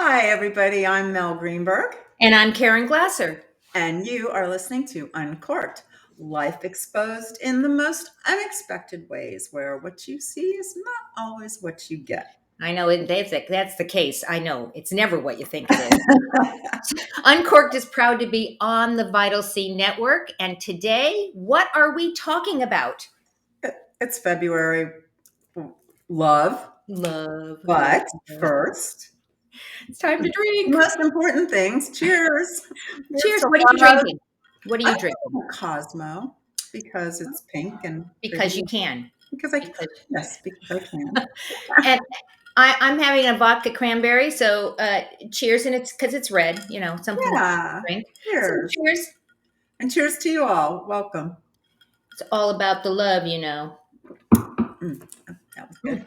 Hi, everybody. I'm Mel Greenberg, And I'm Karen Glasser. and you are listening to Uncorked, Life Exposed in the Most Unexpected Ways, where what you see is not always what you get. I know that's the case. I know it's never what you think it is. Uncorked is proud to be on the Vital C Network. And today, what are we talking about? It's February, love, Love, love, but love. first, It's time to the drink. most important things. Cheers. Here's Cheers. to What are you love. drinking? What are I you drinking? love Cosmo because it's pink and Because pretty. you can. Because I, Because yes, because I can. and I'm having a vodka cranberry. So cheers, and it's because it's red. Something to Yeah. drink. So Cheers. cheers. And cheers to you all. Welcome. It's all about the love. Mm, that was good.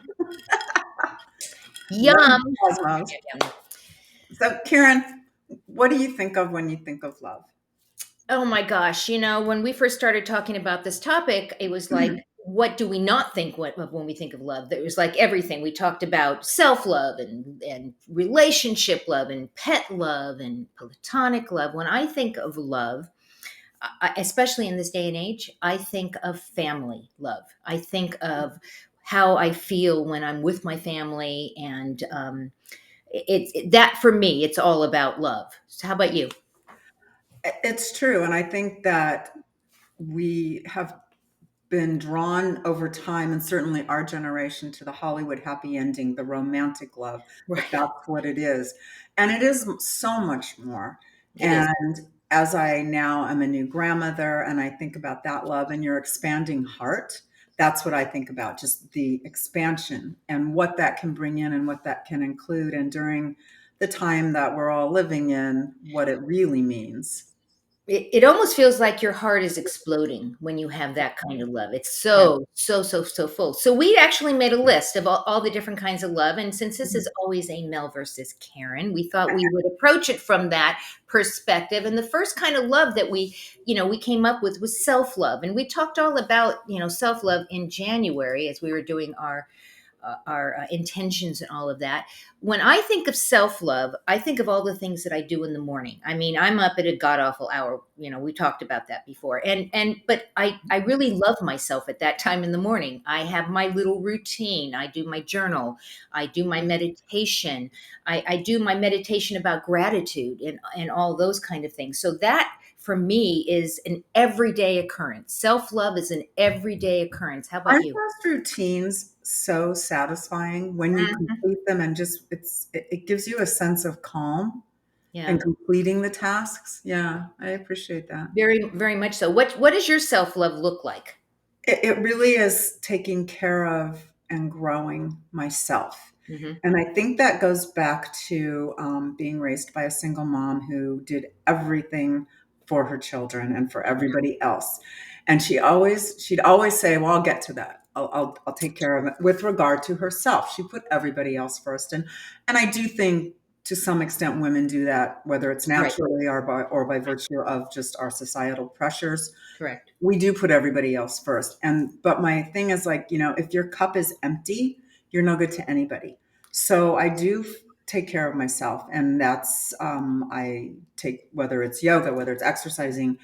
Love Yum. cosmos. So, Karen, what do you think of when you think of love? Oh my gosh, when we first started talking about this topic, it was like, what do we not think of when we think of love? It was like everything. We talked about self-love and relationship love and pet love and platonic love. When I think of love, especially in this day and age, I think of family love. I think of how I feel when I'm with my family, and that for me, it's all about love. So, how about you? It's true. And I think that we have been drawn over time, and certainly our generation, to the Hollywood happy ending, the romantic love, that Right. that's what it is. And it is so much more. It is. And as I now am a new grandmother and I think about that love and your expanding heart, that's what I think about, just the expansion and what that can bring in and what that can include. And during the time that we're all living in, what it really means. It almost feels like your heart is exploding when you have that kind of love. It's Yeah. so full. So we actually made a list of all the different kinds of love. And since this is always a Mel versus Karen, we thought we would approach it from that perspective. And the first kind of love that we came up with was self-love. And we talked all about, self-love in January as we were doing our intentions and all of that. When I think of self love, I think of all the things that I do in the morning. I mean, I'm up at a god awful hour. We talked about that before, but I really love myself at that time in the morning. I have my little routine. I do my journal. I do my meditation. I do my meditation about gratitude and all those kind of things. So that for me is an everyday occurrence. Self love is an everyday occurrence. How about Aren't you? those routines so satisfying when you complete them and just it gives you a sense of calm Yeah. and completing the tasks? Yeah, I appreciate that. Very, very much so. What does your self love look like? It really is taking care of and growing myself. Hmm. And I think that goes back to being raised by a single mom who did everything for her children and for everybody else. And she'd always say, "Well, I'll get to that. I'll take care of it." With regard to herself, she put everybody else first. And I do think to some extent women do that, whether it's Right. naturally or by virtue of just our societal pressures. Correct. We do put everybody else first. But my thing is, like, if your cup is empty, you're no good to anybody. So I do take care of myself, and that's I take, whether it's yoga, whether it's exercising,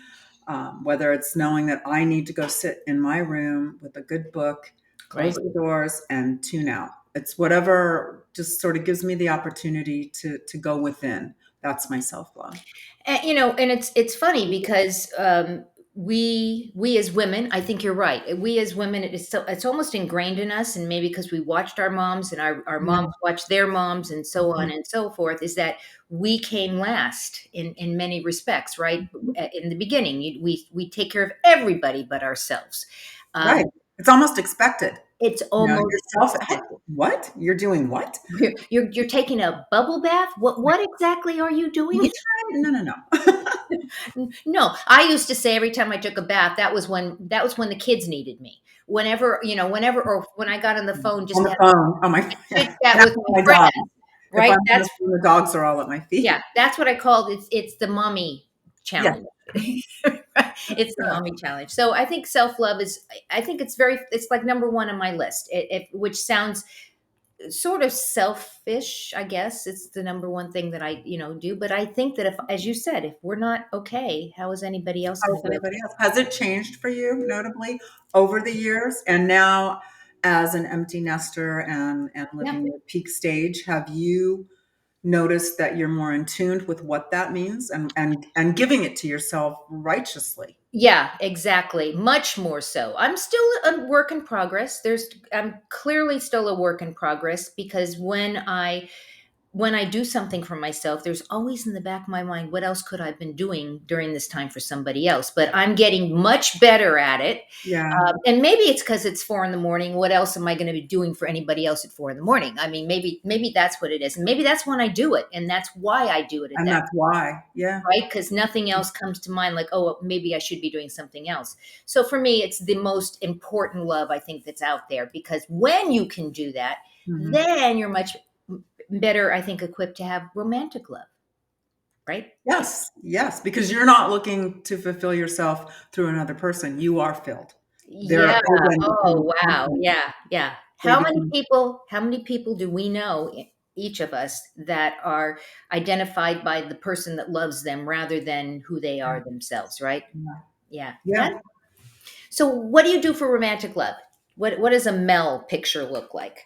whether it's knowing that I need to go sit in my room with a good book, close Right. the doors, and tune out. It's whatever just sort of gives me the opportunity to go within. That's my self love. And it's funny because we as women, I think you're right. We as women, it's almost ingrained in us, and maybe because we watched our moms and our Yeah. moms watched their moms, and so on Mhm. and so forth, is that we came last in many respects, right? In the beginning, we take care of everybody but ourselves. Right. Um, It's almost expected. it's Your almost self, what? You're doing what? You're taking a bubble bath? What exactly are you doing? Me time? No, no, no. No, I used to say every time I took a bath, that was when the kids needed me. Whenever or when I got on the phone On just to the have phone. Oh my, a yeah. chit chat That's with my my friends, dog. If I'm right? on the phone, the dogs are all at my feet. Yeah, that's what I called it's the mommy Yeah. challenge. It's the mommy challenge. So I think self love is I think it's like number one on my list. Which sounds sort of selfish, I guess. It's the number one thing that I, do. But I think that if, as you said, if we're not okay, how is anybody else going How's to be anybody okay? else? Has it changed for you notably over the years? And now, as an empty nester and Yeah. living your peak stage, have you noticed that you're more in tune with what that means and giving it to yourself righteously? Yeah, exactly. Much more so. I'm still a work in progress. I'm clearly still a work in progress because when I do something for myself, there's always in the back of my mind, what else could I have been doing during this time for somebody else? But I'm getting much better at it. Yeah, And maybe it's because it's 4 in the morning. What else am I going to be doing for anybody else at 4 in the morning? I mean, maybe that's what it is. And maybe that's when I do it. And that's why I do it at and that, that's why. Yeah. right? Because nothing else comes to mind like, oh, maybe I should be doing something else. So for me, it's the most important love I think that's out there because when you can do that, Mhm. then you're much better, I think, equipped to have romantic love, right? Yes, yes, because you're not looking to fulfill yourself through another person. You are filled. Yeah. They then become Oh, wow. complement. Yeah. Yeah. They become How many people do we know, each of us, that are identified by the person that loves them rather than who they yeah, are themselves, right? yeah, Yeah. yeah. So what do you do for romantic love? What does a Mel picture look like?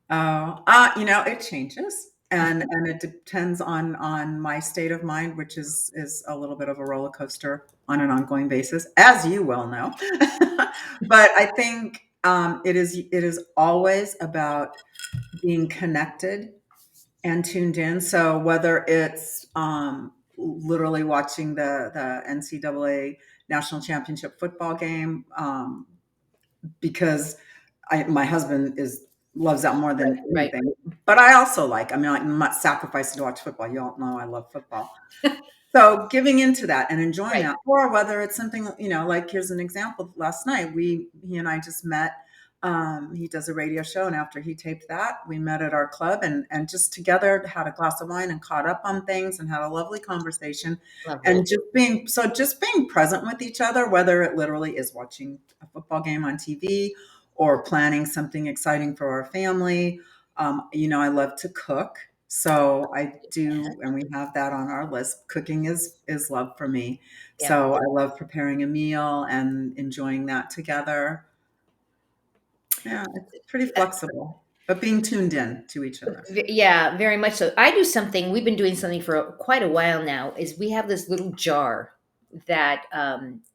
It changes, and it depends on my state of mind, which is a little bit of a roller coaster on an ongoing basis, as you well know. But I think it is always about being connected and tuned in. So whether it's literally watching the NCAA national championship football game, because my husband is loves that more Right, than right, anything. But I also I'm not sacrificing to watch football. You all know I love football. So giving into that and enjoying right. that, or whether it's something, like here's an example. Last night, he and I just met. He does a radio show, and after he taped that, we met at our club and just together had a glass of wine and caught up on things and had a lovely conversation. Lovely. And just being present with each other, whether it literally is watching a football game on TV or planning something exciting for our family. I love to cook, so I do, and we have that on our list. Cooking is love for me. Yeah. So I love preparing a meal and enjoying that together. Yeah, it's pretty flexible, but being tuned in to each other. Yeah, very much so. I do something, we've been doing something for quite a while now, is we have this little jar that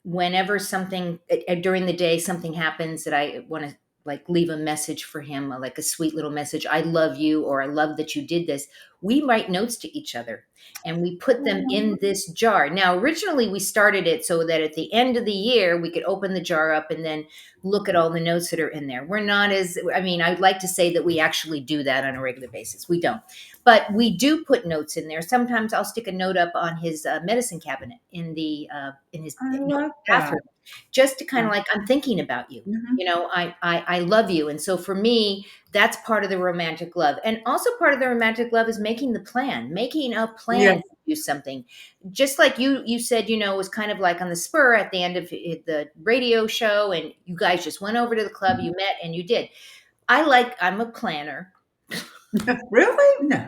whenever something during the day, something happens that I want to like leave a message for him, like a sweet little message, I love you, or I love that you did this. We write notes to each other and we put them in this jar. Now, originally we started it so that at the end of the year, we could open the jar up and then look at all the notes that are in there. We're not as, I mean, I'd like to say that we actually do that on a regular basis. We don't. But we do put notes in there. Sometimes I'll stick a note up on his medicine cabinet I in his like that. bathroom, just to kind Yeah. of like, I'm thinking about you. Mhm. I love you. And so for me, that's part of the romantic love. And also part of the romantic love is making a Yeah. plan to do something. Just like you said, it was kind of like on the spur at the end of the radio show, and you guys just went over to the club, you met, and you did. I'm a planner. Really? No.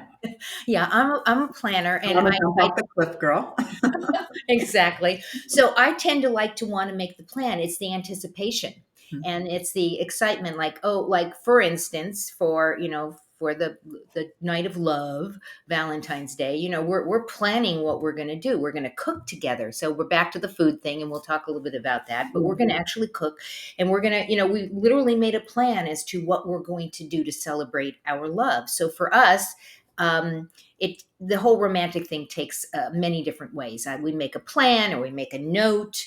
Yeah, I'm a planner, I and wanna jump off the cliff, girl. exactly. So I tend to like to want to make the plan. It's the anticipation Mhm. and it's the excitement. Like, oh, like for instance, for the night of love, Valentine's Day, we're planning what we're going to do. We're going to cook together. So we're back to the food thing, and we'll talk a little bit about that. But we're Yeah. going to actually cook, and we're going to, we literally made a plan as to what we're going to do to celebrate our love. So for us, the whole romantic thing takes many different ways. We make a plan or we make a note,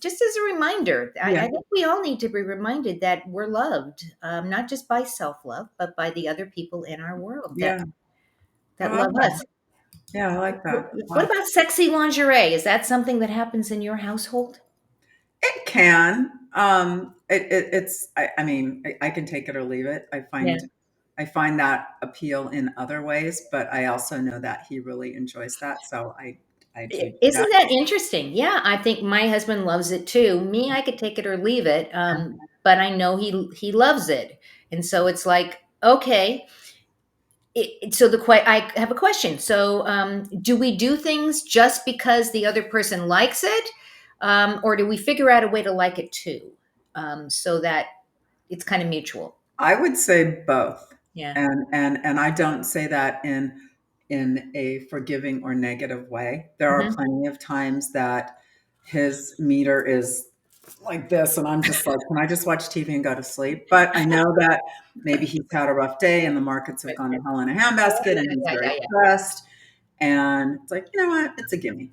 just as a reminder. I Yeah. think we all need to be reminded that we're loved, not just by self love, but by the other people in our world that Yeah. I that love love that. us. Yeah, I like that. What Wow. about sexy lingerie? Is that something that happens in your household? It can. It's. I mean, I can take it or leave it. Yeah. I find that appeal in other ways, but I also know that he really enjoys that, so I do that. Isn't that interesting? Yeah, I think my husband loves it too. Me, I could take it or leave it, but I know he loves it, and so it's like. Okay. So I have a question. So, do we do things just because the other person likes it, or do we figure out a way to like it too, so that it's kind of mutual? I would say both. Yeah. And I don't say that in a forgiving or negative way. There are Hmm. plenty of times that his meter is like this, and I'm just like, can I just watch TV and go to sleep? But I know that maybe he's had a rough day and the markets have Right. gone to hell in a Oh, handbasket and yeah, he's yeah, very yeah, yeah. stressed. And it's like, you know what? It's a gimme.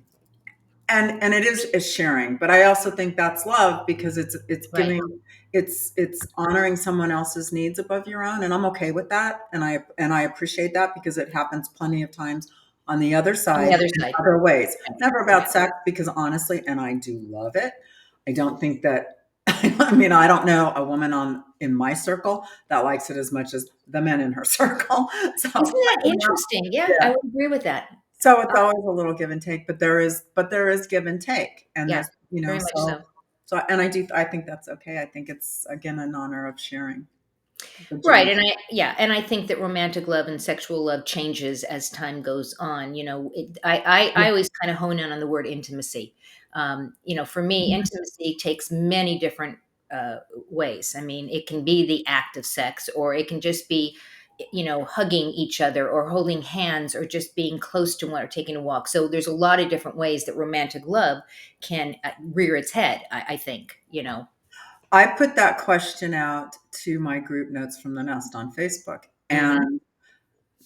And it is sharing, but I also think that's love because it's Right. giving, it's honoring someone else's needs above your own, and I'm okay with that, and I appreciate that because it happens plenty of times on the other On the side other in side. other ways. Right. Never Right. about sex, because honestly, and I do love it, I don't think that I mean, I don't know a woman on in my circle that likes it as much as the men in her circle. So, Isn't that you know, interesting? Yeah, I yeah. would agree with that. So it's Uh, always a little give and take, but there is give and take, and yeah, there's very much so. and I think that's okay. I think it's again an honor of sharing the Right, journey. and I think that romantic love and sexual love changes as time goes on. I always kind of hone in on the word intimacy. For me, intimacy takes many different uh, ways. I mean, it can be the act of sex, or it can just be, hugging each other, or holding hands, or just being close to one, or taking a walk. So there's a lot of different ways that romantic love can rear its head. I think. I put that question out to my group notes from the nest on Facebook, Hmm. and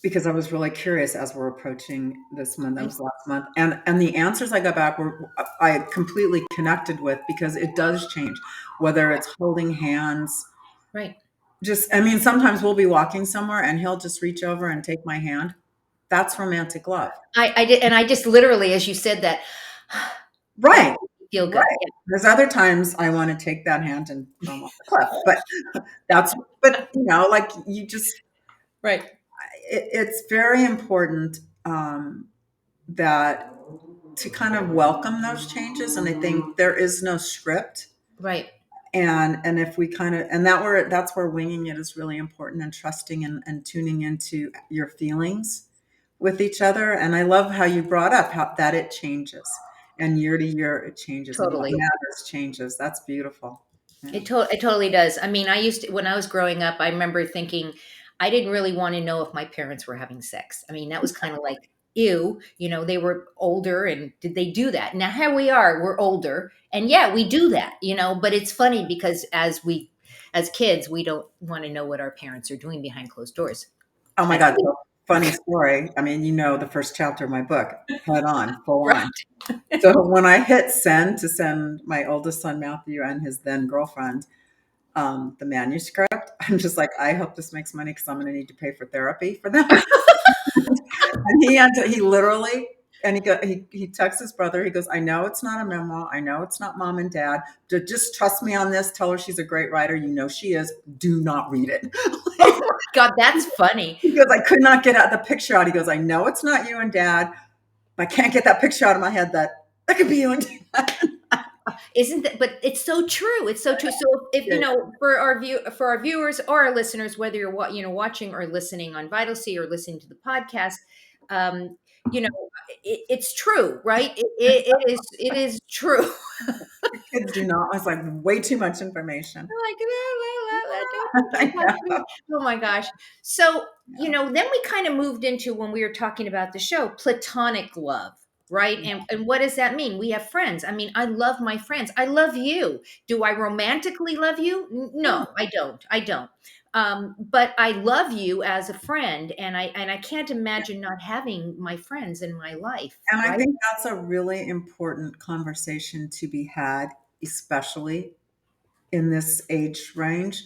because I was really curious as we're approaching this month, that Right, was last month, and the answers I got back were I completely connected with because it does change, whether it's holding hands. right. Just, I mean, sometimes we'll be walking somewhere and he'll just reach over and take my hand. That's romantic love. I did, and I just literally, as you said that, that Right. made me feel good. Right. There's other times I want to take that hand and throw him off the cliff, but that's, but like you just, Right, it's very important that to kind of welcome those changes. And I think there is no script. right. And if we kind of, and that's where winging it is really important, and trusting and tuning into your feelings with each other. And I love how you brought up how that it changes, and year to year it changes, and what Totally. matters changes. That's beautiful. Yeah. It totally does. I mean, I used to, when I was growing up, I remember thinking I didn't really want to know if my parents were having sex. I mean, that was kind of like, ew, they were older, and did they do that? Now here we are, we're older, and yeah, we do that, but it's funny because as kids, we don't want to know what our parents are doing behind closed doors. Oh my That's God. So funny story. I mean, the first chapter of my book, head on, full right. on. So when I hit send to send my oldest son Matthew and his then girlfriend the manuscript, I'm just like, I hope this makes money because I'm going to need to pay for therapy for them. And he literally, and he texts his brother. He goes, I know it's not a memo. I know it's not mom and dad. Just trust me on this. Tell her she's a great writer. You know she is. Do not read it. Oh my God, that's funny. He goes, I could not get out the picture out. He goes, I know it's not you and dad. I can't get that picture out of my head that could be you and dad. Isn't that, but it's so true. It's so true. So if Yeah. for our viewers or our listeners, whether you're watching or listening on Vital Sea or listening to the podcast, um, you know, it's true, right? It is true. Kids do not. It's like way too much information. Like, la, la, la, la, I don't talk to know. me. Oh my gosh. So, Yeah. then we kind of moved into, when we were talking about the show, platonic love, right? And what does that mean? We have friends. I mean, I love my friends. I love you. Do I romantically love you? Yeah. No, I don't. I don't. But I love you as a friend, and I can't imagine not having my friends in my life, And I right? think that's a really important conversation to be had, especially in this age range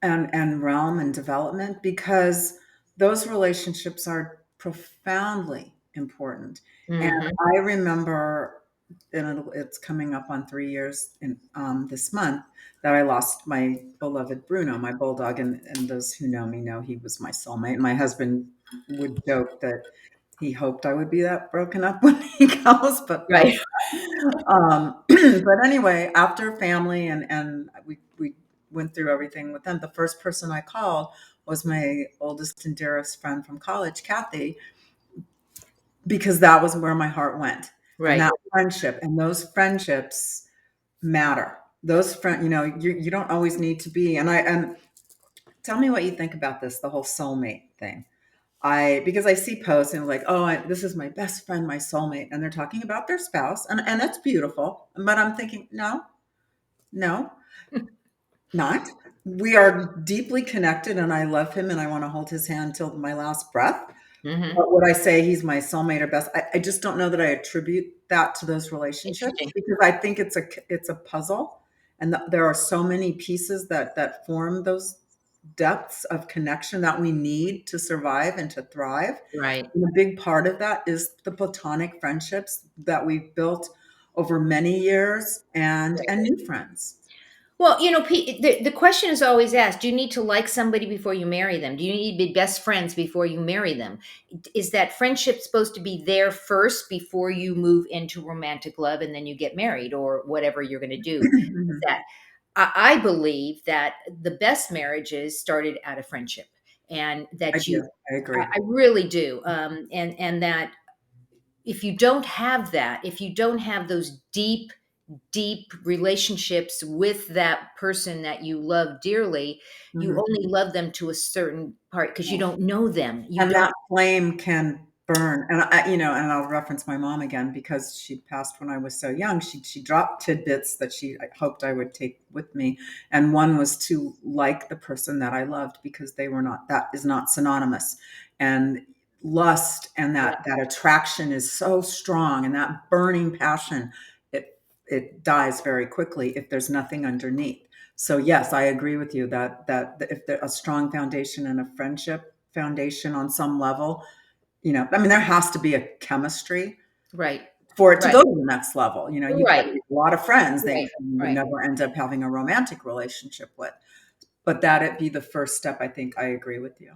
and realm and development, because those relationships are profoundly important. And Hmm. I remember, and it's coming up on 3 years in this month, that I lost my beloved Bruno, my bulldog. And those who know me know he was my soulmate. My husband would joke that he hoped I would be that broken up when he goes, but Right. but anyway, after family and we went through everything with them, the first person I called was my oldest and dearest friend from college, Kathy, because that was where my heart went. And Right. that friendship and those friendships matter. Those friend, you don't always need to be. And tell me what you think about this, the whole soulmate thing. Because I see posts and like, oh, this is my best friend, my soulmate, and they're talking about their spouse, and that's beautiful. But I'm thinking, no, no, not. We are deeply connected, and I love him, and I want to hold his hand till my last breath. Hmm. But would I say he's my soulmate or best? I just don't know that I attribute that to those relationships Interesting. because I think it's a puzzle, and there are so many pieces that form those depths of connection that we need to survive and to thrive. Right. And a big part of that is the platonic friendships that we've built over many years and new friends. Well, the question is always asked, do you need to like somebody before you marry them? Do you need to be best friends before you marry them? Is that friendship supposed to be there first before you move into romantic love and then you get married or whatever you're going to do? Is Mhm. that I believe that the best marriages started out of friendship and I that do. I agree. I really do. And that if you don't have that, if you don't have those deep relationships with that person that you love dearly, you Mhm. only love them to a certain part because you don't know them. You And don't. that flame can burn. And and I'll reference my mom again because she passed when I was so young. She dropped tidbits that she hoped I would take with me. And one was to like the person that I loved because they were not, that is not synonymous. And lust and Yeah, that attraction is so strong and that burning passion, it dies very quickly if there's nothing underneath. So yes, I agree with you that if there a strong foundation and a friendship foundation on some level, I mean, there has to be a chemistry right, for it to right, go to the next level. You could right, have a lot of friends that right, you would right. never end up having a romantic relationship with, but that it be the first step. I think I agree with you.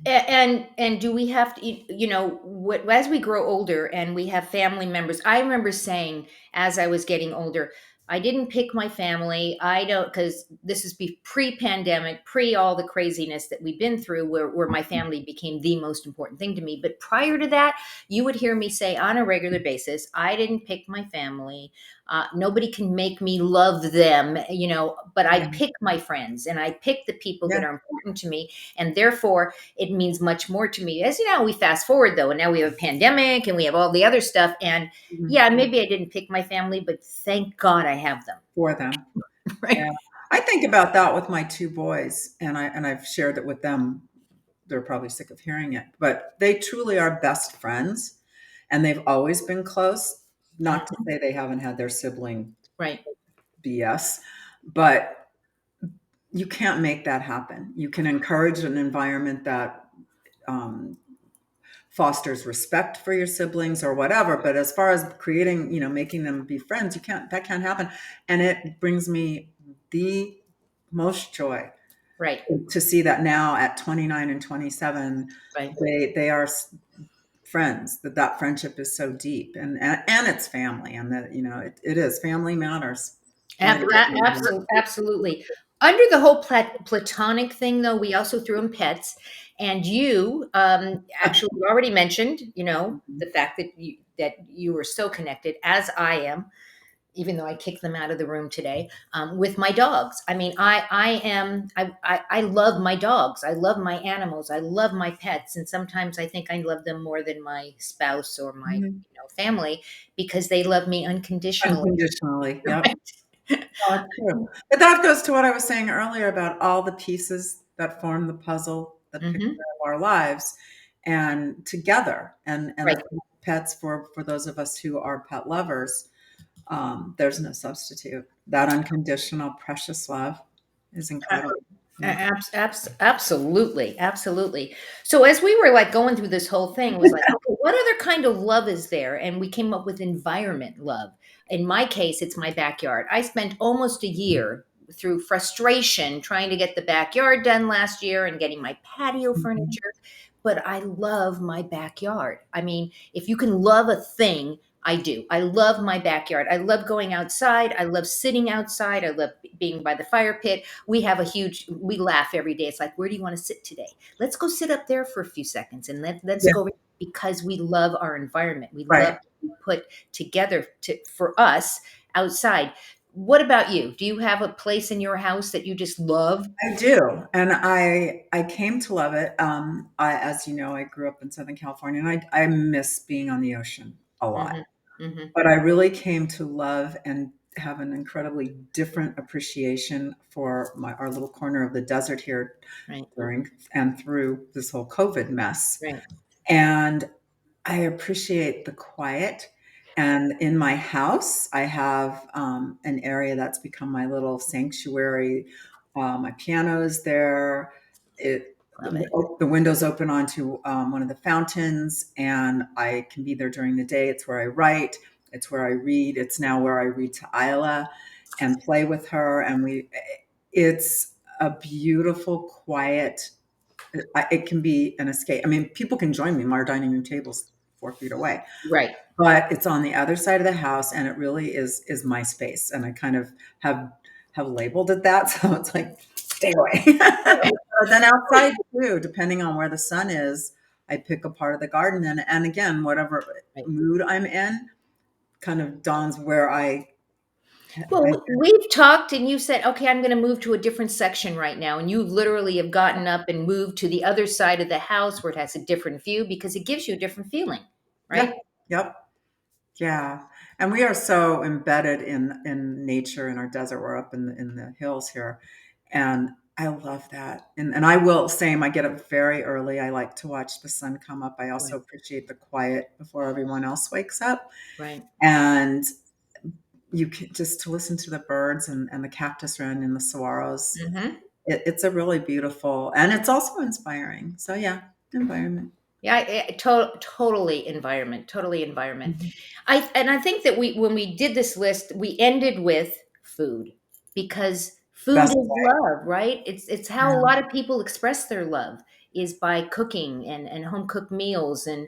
And do we have to, as we grow older and we have family members? I remember saying as I was getting older, I didn't pick my family. I don't, because this is pre-pandemic, pre all the craziness that we've been through, where my family became the most important thing to me. But prior to that, you would hear me say on a regular basis, I didn't pick my family. Nobody can make me love them, but I Yeah, pick my friends and I pick the people that yeah. are important to me. And therefore, it means much more to me. As you know, we fast forward though, and now we have a pandemic and we have all the other stuff. And Mhm. yeah, maybe I didn't pick my family, but thank God I have them. For them. Right. Yeah, I think about that with my two boys, and I've shared it with them. They're probably sick of hearing it, but they truly are best friends, and they've always been close. Not to Mhm. say they haven't had their sibling Right. BS, but you can't make that happen. You can encourage an environment that um, fosters respect for your siblings or whatever, but as far as creating, making them be friends, that can't happen. And it brings me the most joy Right. to see that now at 29 and 27, Right. they are friends, that friendship is so deep, and it's family, and that it is family matters. It really does. Absolutely. Under the whole platonic thing, though, we also threw in pets, and you actually already mentioned, the fact that you were so connected, as I am, even though I kicked them out of the room today, with my dogs. I mean, I love my dogs. I love my animals. I love my pets. And sometimes I think I love them more than my spouse or my, Mhm. family because they love me unconditionally. Unconditionally, yep. Right. Oh, it's true. But that goes to what I was saying earlier about all the pieces that form the puzzle, the picture Hmm. of our lives, and together. And Right. of course, pets for those of us who are pet lovers, there's no substitute. That unconditional, precious love is incredible. Yeah. Absolutely, absolutely. So as we were like going through this whole thing, it was like, okay, what other kind of love is there? And we came up with environment love. In my case, it's my backyard. I spent almost a year through frustration trying to get the backyard done last year and getting my patio Mhm. furniture. But I love my backyard. I mean, if you can love a thing, I do. I love my backyard. I love going outside. I love sitting outside. I love being by the fire pit. We have a huge, we laugh every day. It's like, where do you want to sit today? Let's go sit up there for a few seconds and let's Yeah, go, because we love our environment. We love right. to be put together for us outside. What about you? Do you have a place in your house that you just love? I do, and I came to love it. As you know, I grew up in Southern California, and I miss being on the ocean a lot. Hmm. Hmm. But I really came to love and have an incredibly different appreciation for our little corner of the desert here Right, during and through this whole COVID mess. right, And I appreciate the quiet. And in my house, I have an area that's become my little sanctuary. My piano is there. It love it. the windows open onto one of the fountains, and I can be there during the day. It's where I write. It's where I read. It's now where I read to Isla and play with her. And it's a beautiful, quiet. It can be an escape. I mean, people can join me. My dining room table's 4 feet away, Right. but it's on the other side of the house, and it really is my space. And I kind of have have labeled it that, so it's like stay away. But then outside too, depending on where the sun is, I pick a part of the garden, and again, whatever Right. mood I'm in, kind of dawns where Well, I we've talked and you said, okay, I'm going to move to a different section right now. And you literally have gotten up and moved to the other side of the house where it has a different view because it gives you a different feeling, yeah, right? yep. Yeah, and we are so embedded in nature in our desert. We're up in the hills here, and I love that. And I will same. I get up very early. I like to watch the sun come up. I also Right. appreciate the quiet before everyone else wakes up, Right. and you can just to listen to the birds and the cactus wren and the saguaros. Hmm. It's a really beautiful, and it's also inspiring. So yeah, environment. Yeah, totally environment, totally environment. Mhm. I think that when we did this list, we ended with food because food Best is way. love, right? It's how a Yeah. lot of people express their love is by cooking and home cooked meals and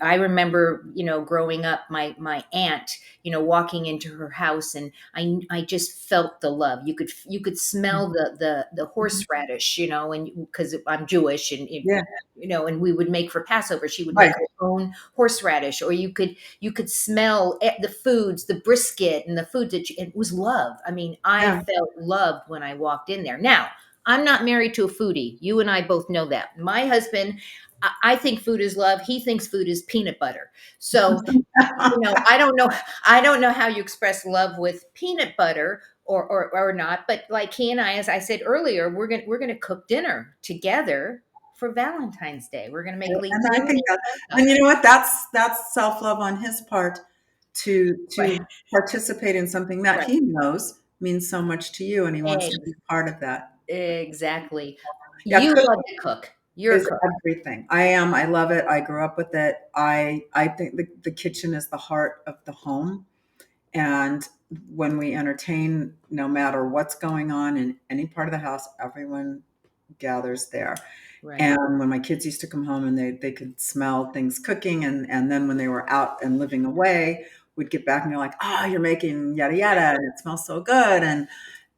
I remember, growing up, my aunt, walking into her house, and I just felt the love. You could smell the Mhm. horseradish, and because I'm Jewish, and Yeah. and we would make for Passover. She would make Right. her own horseradish, or you could smell the foods, the brisket, and the food it was love. I mean, I Yeah. felt loved when I walked in there. Now, I'm not married to a foodie. You and I both know that. My husband, I think food is love. He thinks food is peanut butter. So, I don't know how you express love with peanut butter or not, but like he and I, as I said earlier, we're gonna cook dinner together for Valentine's Day. We're gonna make And I linguine think that, and and you know what? That's self love on his part right, to participate in something that right. he knows means so much to you, and he wants to be Eggs. part of that. Exactly. Yeah, You love cooking to cook. You're a is cook. everything. I am. I love it. I grew up with it. I think the kitchen is the heart of the home, and when we entertain, no matter what's going on in any part of the house, everyone gathers there. Right. And when my kids used to come home and they could smell things cooking, and then when they were out and living away, we'd get back and they're like, "Oh, you're making yada yada, and it smells so good."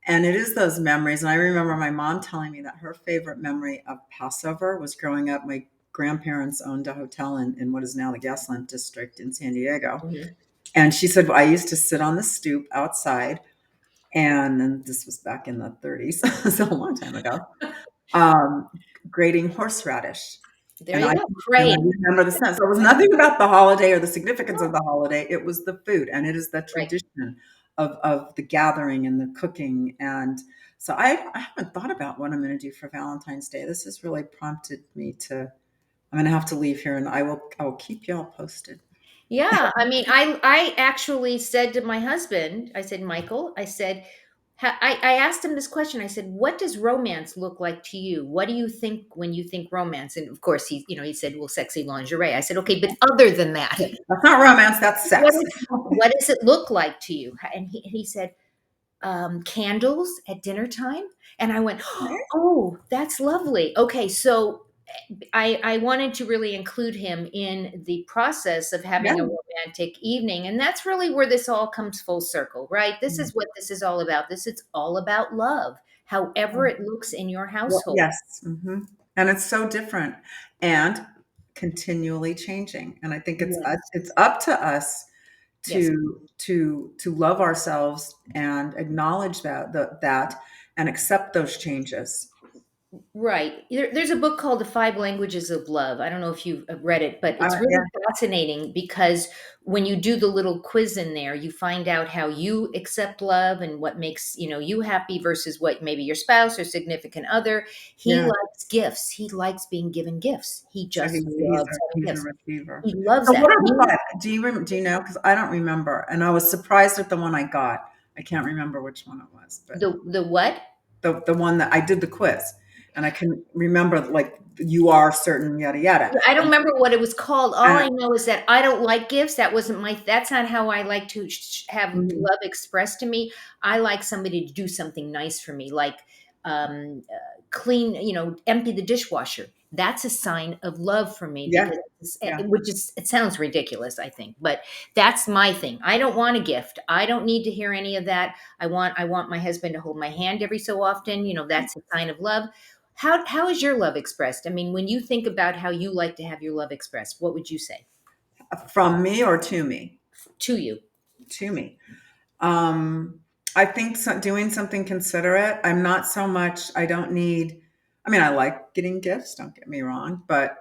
And it is those memories. And I remember my mom telling me that her favorite memory of Passover was growing up. My grandparents owned a hotel in what is now the Gaslamp District in San Diego. Mhm. And she said, I used to sit on the stoop outside, and then this was back in the 30s, so a long time ago, um, grating horseradish. There And you I go. and I Praying. remember the sense. So it was nothing about the holiday or the significance of the holiday. It was the food, and it is the Right. tradition of the gathering and the cooking. And so I haven't thought about what I'm going to do for Valentine's Day. This has really prompted me to. I'm going to have to leave here, and I will keep y'all posted. Yeah, I mean, I actually said to my husband, I said, Michael, I said, I asked him this question. I said, what does romance look like to you? What do you think when you think romance? And of course, he said, well, sexy lingerie. I said, okay, but other than that, That's not romance. That's what sex. is what does it look like to you? And he said, candles at dinner time. And I went, oh, that's lovely. Okay, so I wanted to really include him in the process of Yeah. having a romantic evening. And that's really where this all comes full circle, right? This is what this is all about. This is all about love, however it looks in your Well, household. yes. And it's so different and continually changing. And I think Yes. it's up to us Yes. to love ourselves and acknowledge that and accept those changes. Right. There's a book called The Five Languages of Love. I don't know if you've read it, but it's really Yeah, fascinating because when you do the little quiz in there, you find out how you accept love and what makes, you happy versus what maybe your spouse or significant other. He yeah. likes gifts. He likes being given gifts. He So just loves having he's a gifts. receiver. He loves So that. what are the Me, five? Do you know? Because I don't remember, and I was surprised at the one I got. I can't remember which one it was, but the what? the one that I did the quiz, and I can remember like you are certain yada yada. Yeah, I don't remember what it was called. All And I know is that I don't like gifts. That's not how I like to have mhm, love expressed to me. I like somebody to do something nice for me, like clean, empty the dishwasher. That's a sign of love for me yeah, because yeah. it sounds ridiculous, I think, but that's my thing. I don't want a gift. I don't need to hear any of that. I want my husband to hold my hand every so often. That's a sign of love. How is your love expressed? I mean, when you think about how you like to have your love expressed, what would you say From me or to me? to you? To me. Um, I think doing something considerate. I'm not so much. I don't need. I mean, I like getting gifts. Don't get me wrong, but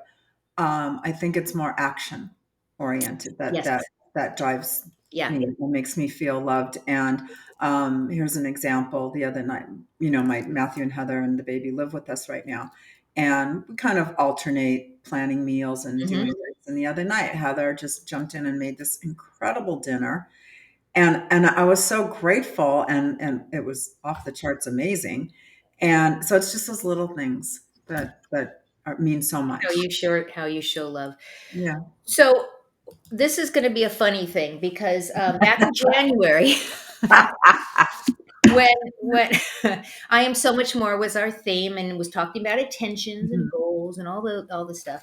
I think it's more action oriented Yes. that drives Yeah. me and makes me feel loved. And here's an example. The other night, my Matthew and Heather and the baby live with us right now, and we kind of alternate planning meals and doing Hmm. things. And the other night, Heather just jumped in and made this incredible dinner, and I was so grateful, and it was off the charts amazing. And so it's just those little things that mean so much. How you show love. Yeah. So this is going to be a funny thing because back in January, when I am so much more was our theme and was talking about intentions and Mhm. goals and all the stuff.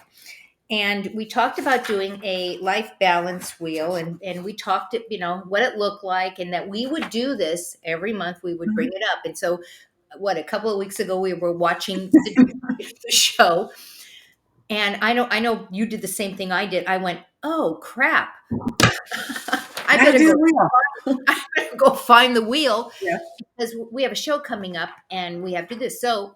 And we talked about doing a life balance wheel, and we talked what it looked like, and that we would do this every month. We would bring Mhm. it up. And so what, a couple of weeks ago we were watching the show, and I know you did the same thing I did. I went, oh crap. I Gotta better do go the wheel. I better go find the wheel Yeah. because we have a show coming up and we have to do this. So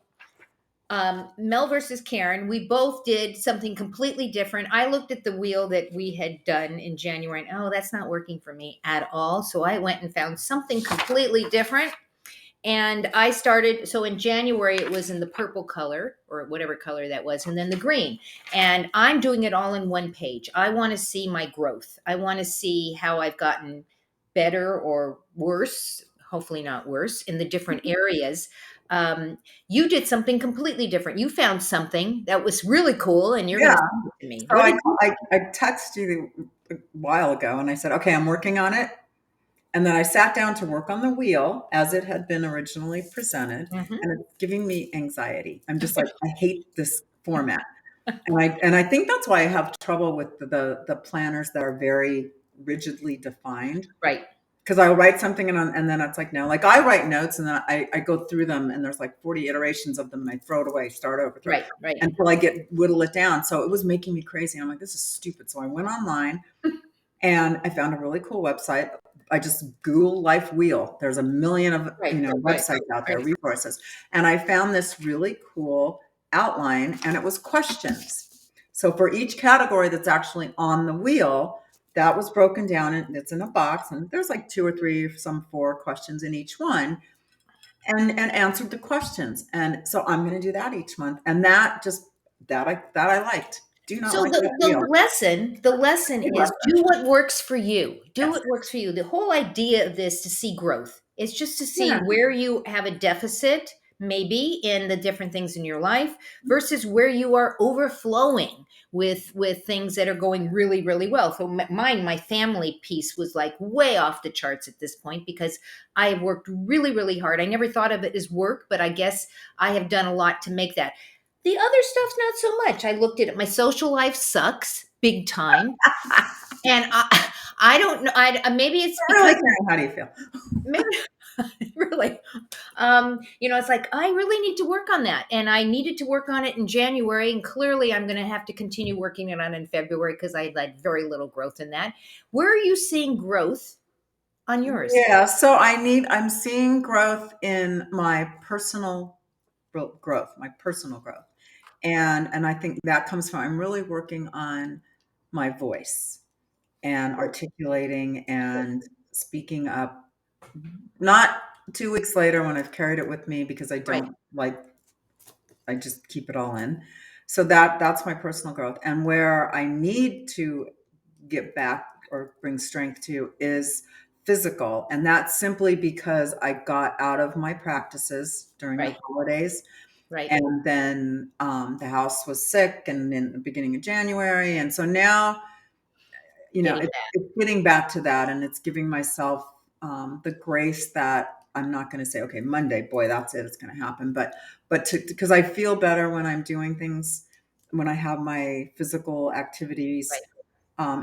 Mel versus Caren, we both did something completely different. I looked at the wheel that we had done in January and, oh, that's not working for me at all. So I went and found something completely different. And I started, so in January, it was in the purple color or whatever color that was, and then the green. And I'm doing it all in one page. I want to see my growth. I want to see how I've gotten better or worse, hopefully not worse, in the different areas. You did something completely different. You found something that was really cool, and you're going Yeah. to send it to me. So What did you? I texted you a while ago and I said, okay, I'm working on it. And then I sat down to work on the wheel as it had been originally presented, Mhm. and it's giving me anxiety. I'm just like, I hate this format. And I think that's why I have trouble with the planners that are very rigidly defined. Right, Because I'll write something and then it's like no, like I write notes and then I go through them and there's like 40 iterations of them and I throw it away, start over, right. until I get whittle it down. So it was making me crazy. I'm like, this is stupid. So I went online and I found a really cool website. I just Google Life Wheel. There's a million of Right, websites out there, right. resources, and I found this really cool outline, and it was questions. So for each category that's actually on the wheel, that was broken down, and it's in a box, and there's like two or three, some four questions in each one, and answered the questions. And so I'm going to do that each month, and that I liked. Do not So like that the wheel. lesson Good is lesson. do what works for you. Do Yes. what works for you. The whole idea of this to see growth. It's just to see Yeah. where you have a deficit, maybe in the different things in your life, versus where you are overflowing with things that are going really really well. So mine, my family piece was like way off the charts at this point because I have worked really really hard. I never thought of it as work, but I guess I have done a lot to make that. The other stuff's not so much. I looked at it. My social life sucks big time, and I don't know. Maybe it's Really, because Karen, how do you feel? maybe really, it's like I really need to work on that, and I needed to work on it in January, and clearly I'm going to have to continue working it on in February because I had very little growth in that. Where are you seeing growth on yours? Yeah, so I'm seeing growth in my personal growth, my personal growth. And I think that comes from I'm really working on my voice and articulating and speaking up. Not 2 weeks later when I've carried it with me because I Right, don't like I just keep it all in. So that's my personal growth. And where I need to get back or bring strength to is physical. And that's simply because I got out of my practices during the right, holidays. right. And then the house was sick and in the beginning of January. And so now, Getting it's getting back to that, and it's giving myself the grace that I'm not going to say, okay, Monday, boy, that's it, it's going to happen. But because I feel better when I'm doing things, when I have my physical activities, right.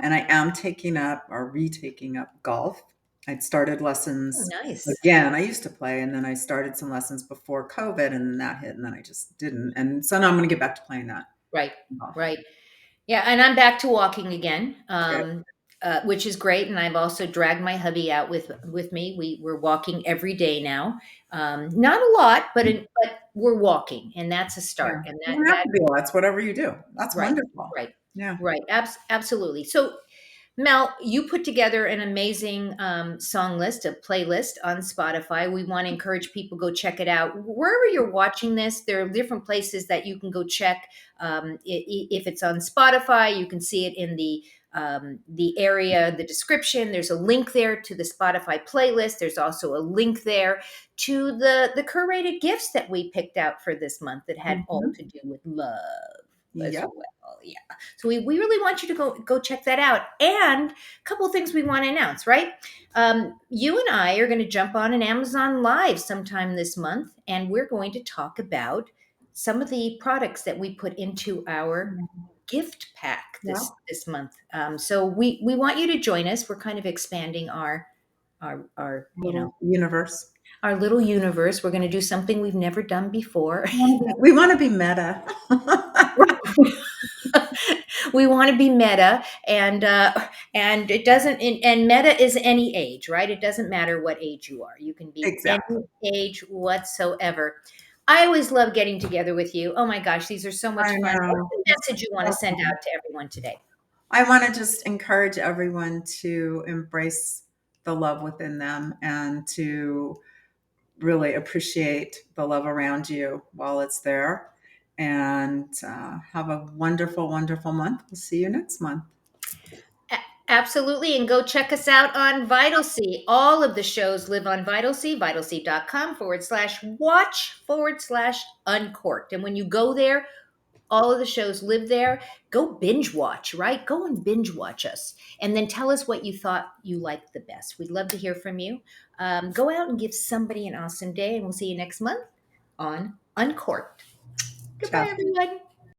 and I am taking up or retaking up golf. I'd started Oh, lessons nice. again. I used to play, and then I started some lessons before COVID, and then that hit, and then I just didn't. And so now I'm going to get back to playing that Right, golf. right. Yeah, and I'm back to walking again, Good. which is great. And I've also dragged my hubby out with me. We're walking every day now. Not a lot, but we're walking, and that's a Yeah. start. And You that don't have that to be. That's whatever you do. That's right, wonderful. right, Yeah. right. Absolutely. So Mel, you put together an amazing song list, a playlist on Spotify. We want to encourage people go check it out. Wherever you're watching this, there are different places that you can go check. If it's on Spotify, you can see it in the area, the description. There's a link there to the Spotify playlist. There's also a link there to the curated gifts that we picked out for this month that had all Mhm. to do with love as Yep. well. Yeah. So we really want you to go check that out. And a couple of things we want to announce, right? You and I are going to jump on an Amazon Live sometime this month, and we're going to talk about some of the products that we put into our gift pack Yeah. this month. So we want you to join us. We're kind of expanding our Little universe. our little universe. We're going to do something we've never done before. We want to be meta. We want to be meta, and it doesn't and meta is any age, right? It doesn't matter what age you are. You can be any Exactly. age whatsoever. I always love getting together with you. Oh my gosh, these are so much I fun. What's know. the This is message you want to so send fun. out to everyone today? I want to just encourage everyone to embrace the love within them and to really appreciate the love around you while it's there. And have a wonderful, wonderful month. We'll see you next month. A- Absolutely. And go check us out on VitalC. All of the shows live on VitalC, vitalc.com/watch/uncorked. And when you go there, all of the shows live there. Go binge watch, right? Go and binge watch us. And then tell us what you thought you liked the best. We'd love to hear from you. Go out and give somebody an awesome day, and we'll see you next month on Uncorked. Goodbye, Ciao. everyone.